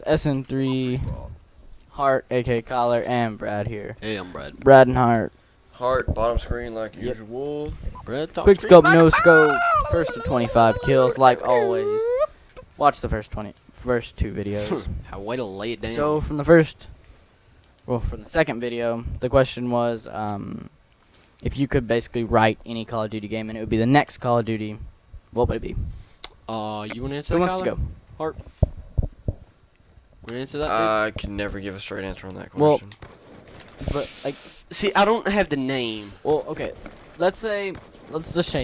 SN3, Hart, aka Collar, and Brad here. Hey, I'm Brad. Brad and Hart. Heart, bottom screen like usual. Brad, Quick scope, no scope. First to 25 kills, like always. Watch the first two videos. How way to lay it down. So from the second video, the question was, if you could basically write any Call of Duty game and it would be the next Call of Duty, what would it be? you want to answer Who that, wants to go? Hart. Want to answer that? I can never give a straight answer on that Well, question. But like, See, I don't have the name. well, okay. Let's change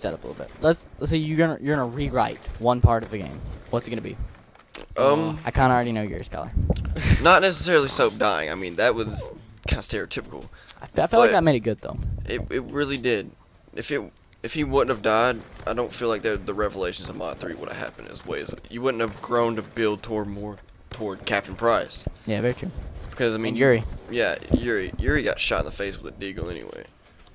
that up a little bit. Let's say you're gonna rewrite one part of the game. What's it gonna be? I kind of already know yours, Collar. Not necessarily Soap dying. I mean, that was kind of stereotypical. I felt like that made it good though. It really did. If he wouldn't have died, I don't feel like the revelations of Mod 3 would have happened as ways. You wouldn't have grown to build toward Captain Price. Yeah, very true. Because I mean, And Yuri. Yeah, Yuri got shot in the face with a deagle anyway.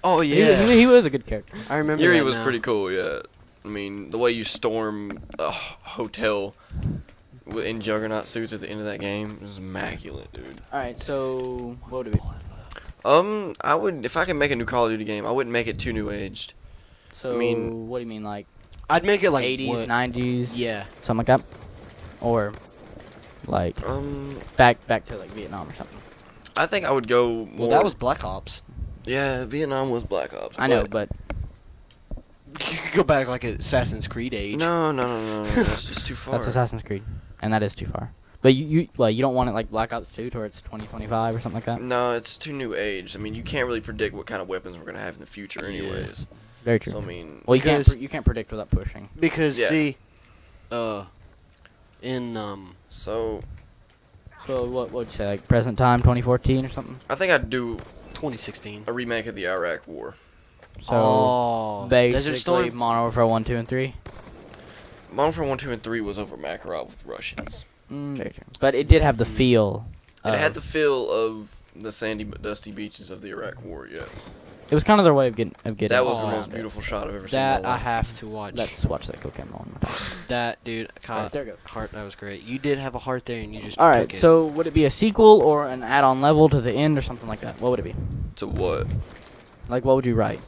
Oh yeah, He was a good character. I remember. Yuri that was now. pretty cool. Yeah, I mean the way you storm a hotel in Juggernaut suits at the end of that game is immaculate, dude. All right, so what would it be? I would, if I could make a new Call of Duty game, I wouldn't make it too new aged. So I mean, what do you mean, like I'd make it like 80s, what? 90s, Yeah. something like that, or like back to like Vietnam or something? I think I would go more. Well, that was Black Ops. Yeah, Vietnam was Black Ops. I know, but You could go back like Assassin's Creed age. No, that's just too far. that's Assassin's Creed, and that is too far. But you don't want it like Black Ops 2 towards 2025 or something like that? No, it's too new age. I mean, you can't really predict what kind of weapons we're gonna have in the future, Yeah. anyways. Very true. So I mean, Well, Because- you can't predict without pushing. Because Yeah. see, so So what would you say, like present time, 2014 or something? I think I'd do 2016. a remake of the Iraq War. So Desert basically, Storm. Modern Warfare 1, 2, and 3. Modern Warfare 1, 2, and 3 was over Makarov with Russians. Very true. But it did have the feel. It had the of- feel of the sandy but dusty beaches of the Iraq War. Yes, It was kind of their way of getting. that was the all most around it. beautiful shot I've ever seen. That in my I life. have to watch. Let's watch that cocaine one more time. That dude, Alright, there we go. heart. That was great. You did have a heart there, and you just. All right. took it. So would it be a sequel or an add-on level to the end or something like that? What would it be? To what? Like, what would you write?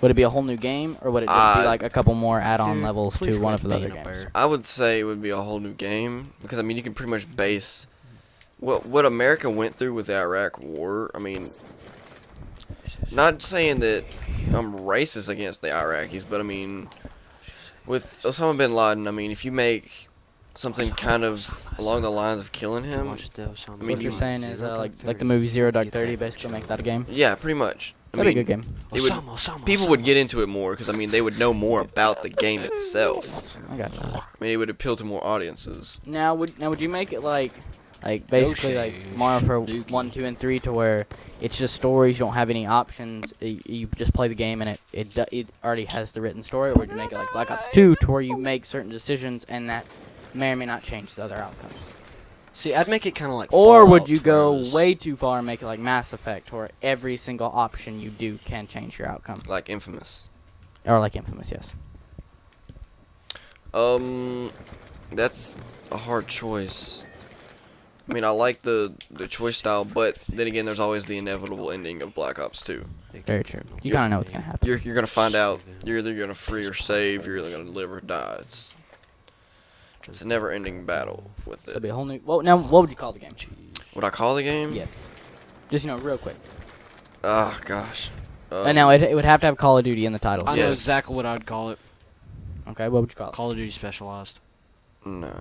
Would it be a whole new game, or would it just be like a couple more add-on Dude, levels please to one of quit the other being a games? bear. I would say it would be a whole new game because I mean you can pretty much base what America went through with the Iraq War. I mean, not saying that I'm racist against the Iraqis, but I mean, with Osama bin Laden, I mean if you make something kind of along the lines of killing him, Watch the Osama So mean, what you're you- saying is Zero like Dark the 30. movie Zero Dark Get 30, that basically shit. make that a game. yeah, pretty much. I That'd be a mean, good game. it would- Osama, people would get into it more because I mean they would know more about the game itself. I got you. I mean it would appeal to more audiences. Now would you make it like basically like shade. Modern Warfare 1, 2, and 3 to where it's just stories, you don't have any options, you just play the game and it already has the written story, or would you make it like Black Ops 2 to where you make certain decisions and that may or may not change the other outcomes? See, I'd make it kind of like. Or would Fallout, you go whereas- way too far and make it like Mass Effect where every single option you do can change your outcome? Like Infamous. Or like Infamous, yes. That's a hard choice. I mean, I like the choice style, but then again, there's always the inevitable ending of Black Ops 2. Very true. You kind of know what's going to happen. You're gonna find out you're either gonna free or save, you're either gonna live or die. It's a never-ending battle with So it'll it. be a whole new... Well, now, what would you call the game? What I call the game? Yeah. Just, real quick. Ah, gosh. And now it would have to have Call of Duty in the title. I know Yes. exactly what I'd call it. Okay, what would you call it? Call of Duty Specialized. No.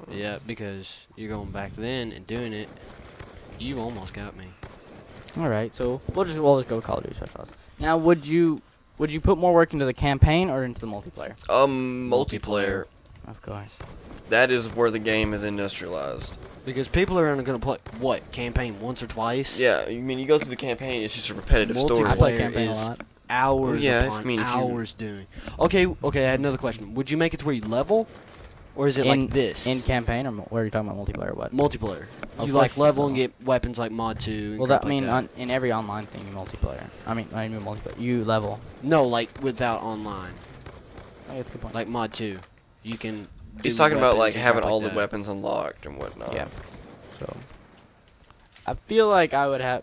Yeah, because you're going back then and doing it. You almost got me. All right, so we'll just go with Call of Duty Specialized. Now, would you put more work into the campaign or into the multiplayer? Multiplayer. Of course. That is where the game is industrialized. Because people are only going to play, what, campaign once or twice? Yeah, I mean, you go through the campaign, it's just a repetitive story. I play Multiplayer campaign a is lot. hours Yeah, upon I mean, if you- hours doing. Okay, I had another question. Would you make it to where you level? Or is it like this? In campaign, or where are you talking about multiplayer? What? Multiplayer. Of You course like level and level. get weapons like Mod 2 and Well, crap that I mean, like that. in every online thing, you multiplayer. I mean multiplayer. You level. No, like without online. Oh, that's a good point. Like Mod 2. You can He's talking about like weapons and having crap all like the that. weapons unlocked and whatnot. Yeah. So I feel like I would have.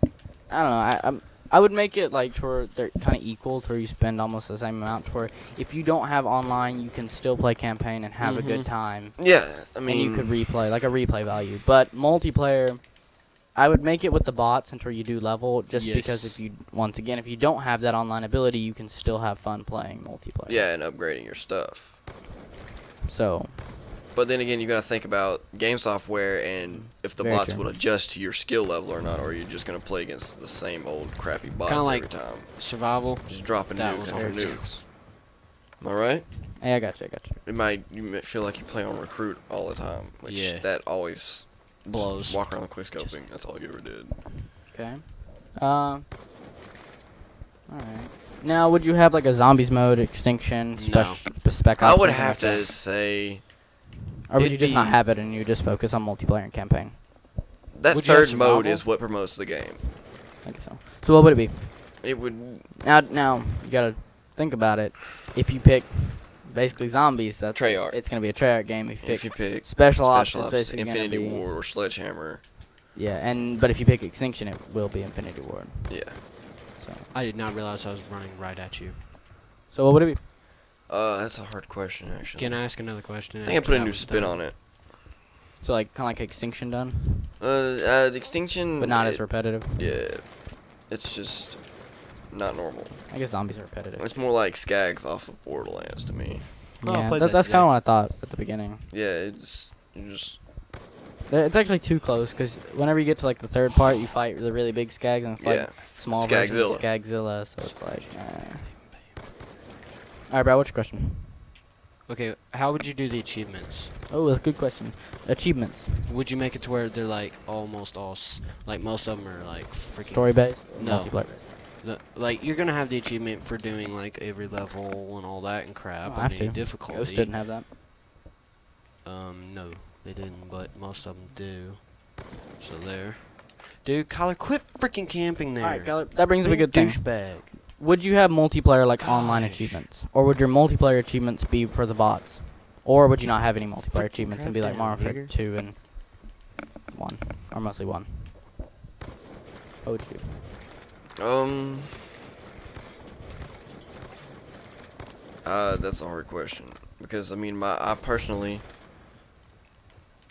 I don't know. I would make it like to where they're kind of equal, to where you spend almost the same amount. To where if you don't have online, you can still play campaign and have a good time. Yeah, I mean, And you could replay, like a replay value. But multiplayer, I would make it with the bots until you do level, just because if you, once again, if you don't have that online ability, you can still have fun playing multiplayer. yeah, and upgrading your stuff. So, But then again, you gotta think about game software and if the Very bots true. will adjust to your skill level or not, or are you just gonna play against the same old crappy bots Kinda every like time? Survival. Just dropping that nukes was after hard. nukes. Am I right? hey, I got you. You might feel like you play on recruit all the time, which Yeah. that always Blows. walk around quick scoping. That's all you ever did. Okay. Alright. Now, would you have like a zombies mode, extinction, spec I ops, would something have like that? to say Or would it'd you just not be- have it and you just focus on multiplayer and campaign? that Would you have third mode survival? is what promotes the game. I guess so. So what would it be? It would. Now you gotta think about it. If you pick basically zombies, that's Treyarch. it's gonna be a Treyarch game. If you pick special ops, Special it's Ops, basically gonna Infinity be, Ward, or Sledgehammer, Yeah, but if you pick extinction, it will be Infinity Ward. yeah. So, I did not realize I was running right at you. so what would it be? That's a hard question, actually. Can I ask another question? I think I put a new spin on it. So like kind of like extinction done, Extinction. but not as it- repetitive. Yeah, it's just not normal. I guess zombies are repetitive. It's more like Skags off of Borderlands to me. Well, I Yeah, played that that's today. kind of what I thought at the beginning. Yeah, it's you just It's actually too close because whenever you get to like the third part, you fight the really big skags, and it's like yeah. small version of Skagzilla. Skagzilla, so it's like. All right, bro. What's your question? Okay, how would you do the achievements? Oh, that's a good question. Achievements, Would you make it to where they're like almost all, like most of them are like freaking story based, No. multiplayer. like you're gonna have the achievement for doing like every level and all that and crap. Oh, I have and any to. difficulty. Ghost didn't have that. No, they didn't, but most of them do. So there. Dude, Kyler, quit freaking camping there. All right, Keller, that brings up a Big good thing. douchebag. Would you have multiplayer like online Gosh. achievements, or would your multiplayer achievements be for the bots, or would you not have any multiplayer Freaking achievements and crap be like down, Mario nigger. Kart 2 and 1, or mostly 1? What would you do? That's a hard question because I mean, I personally,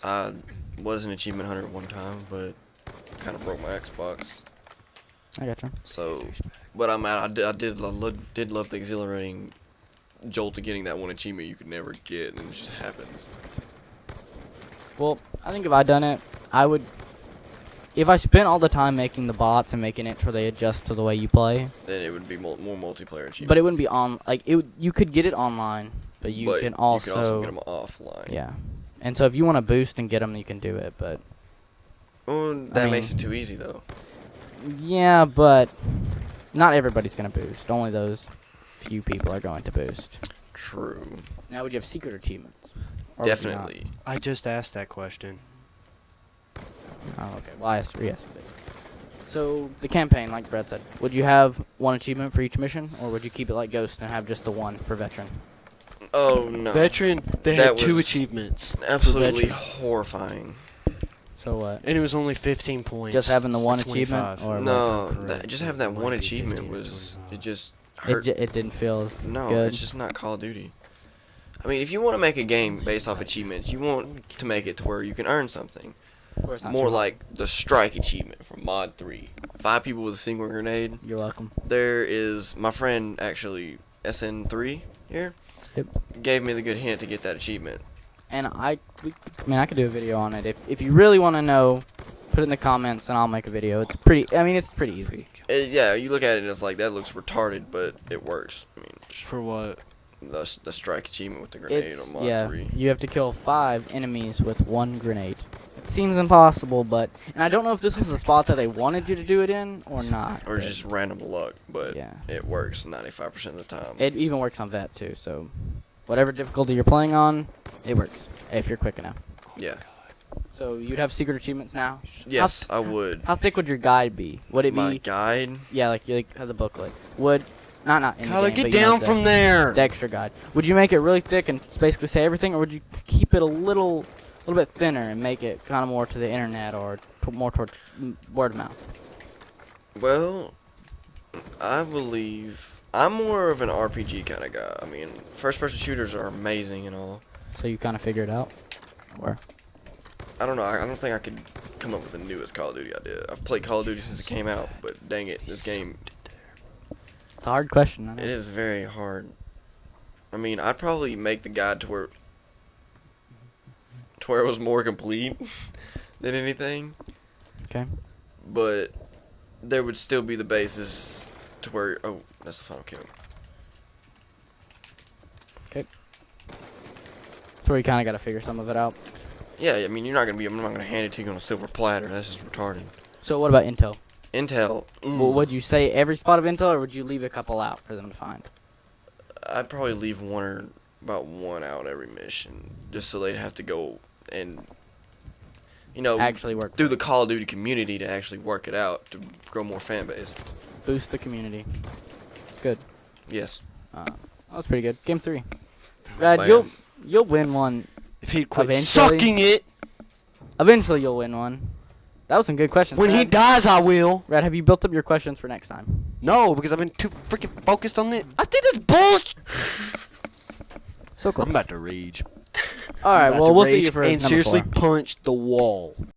I was an achievement hunter at one time, but kind of broke my Xbox. I gotcha. So, but I did love the exhilarating jolt of getting that one achievement you could never get, and it just happens. Well, I think if I done it, I would. If I spent all the time making the bots and making it where they adjust to the way you play, Then it would be more multiplayer achievements. but it wouldn't be on like it. You could get it online, but you But can also, get them offline. yeah. And so if you want to boost and get them, you can do it. But Well, that makes mean- it too easy though. yeah, but not everybody's gonna boost. Only those few people are going to boost. True. Now, would you have secret achievements? Or would you not? Definitely. I just asked that question. Oh, okay. Well, I asked yesterday. So the campaign, like Brett said, would you have one achievement for each mission, or would you keep it like Ghost and have just the one for veteran? Oh no. Veteran, they That had 2 was achievements. for Absolutely veteran. horrifying. So what? And it was only 15 points. Just having the one 25. achievement, or No, if I'm correct, just it having that might one be achievement 15 or was 25. it just it, hurt. it didn't feel as No, good. it's just not Call of Duty. I mean, if you want to make a game based off achievements, you want to make it to where you can earn something. Of course, not More too like the strike achievement from Mod 3. 5 people with a single grenade. much. You're welcome. There is my friend actually SN3 here. Yep. Gave me the good hint to get that achievement. And I mean, I could do a video on it if you really want to know. Put it in the comments, and I'll make a video. It's pretty. I mean, it's pretty easy. Yeah, you look at it and it's like that looks retarded, but it works. I mean, For what? the strike achievement with the grenade It's, on Mod yeah, 3. you have to kill 5 enemies with 1 grenade. It seems impossible, but and I don't know if this was the spot that they wanted you to do it in or not. Or but just random luck, but yeah, it works 95% of the time. it even works on that too. So whatever difficulty you're playing on, it works if you're quick enough. Yeah. So you'd have secret achievements now. Yes, I would. How thick would your guide be? Would it My be? guide? Yeah, like you have the booklet. Would Not in Kyler, the game, get but you know, down from there. the extra guide. Would you make it really thick and basically say everything, or would you keep it a little bit thinner and make it kind of more to the internet or more toward word of mouth? Well, I believe I'm more of an RPG kind of guy. I mean, first-person shooters are amazing and all. So you kind of figure it out, or I don't know. I don't think I could come up with the newest Call of Duty idea. I've played Call of Duty since it came out, but dang it, this game, it's a hard question. I know. it is very hard. I mean, I'd probably make the guide to where it was more complete than anything. Okay. But there would still be the basis to where, oh, that's the final kill. That's where you kind of got to figure some of it out. Yeah, I mean, I'm not gonna hand it to you on a silver platter. That's just retarded. So what about intel? Intel. Well, would you say every spot of intel, or would you leave a couple out for them to find? I'd probably leave about one out every mission, just so they'd have to go and, Actually work. through the Call of Duty community to actually work it out to grow more fan base. Boost the community. It's good. Yes. That was pretty good. Game 3. Brad, you'll win one. If he'd quit Eventually. sucking it, Eventually, you'll win one. That was some good questions. when he Brad. dies, I will. Brad, have you built up your questions for next time? No, because I've been too freaking focused on it. I think that's bullshit. So close. I'm about to rage. All right. I'm about Well, to we'll see rage you for and number seriously 4. punch the wall.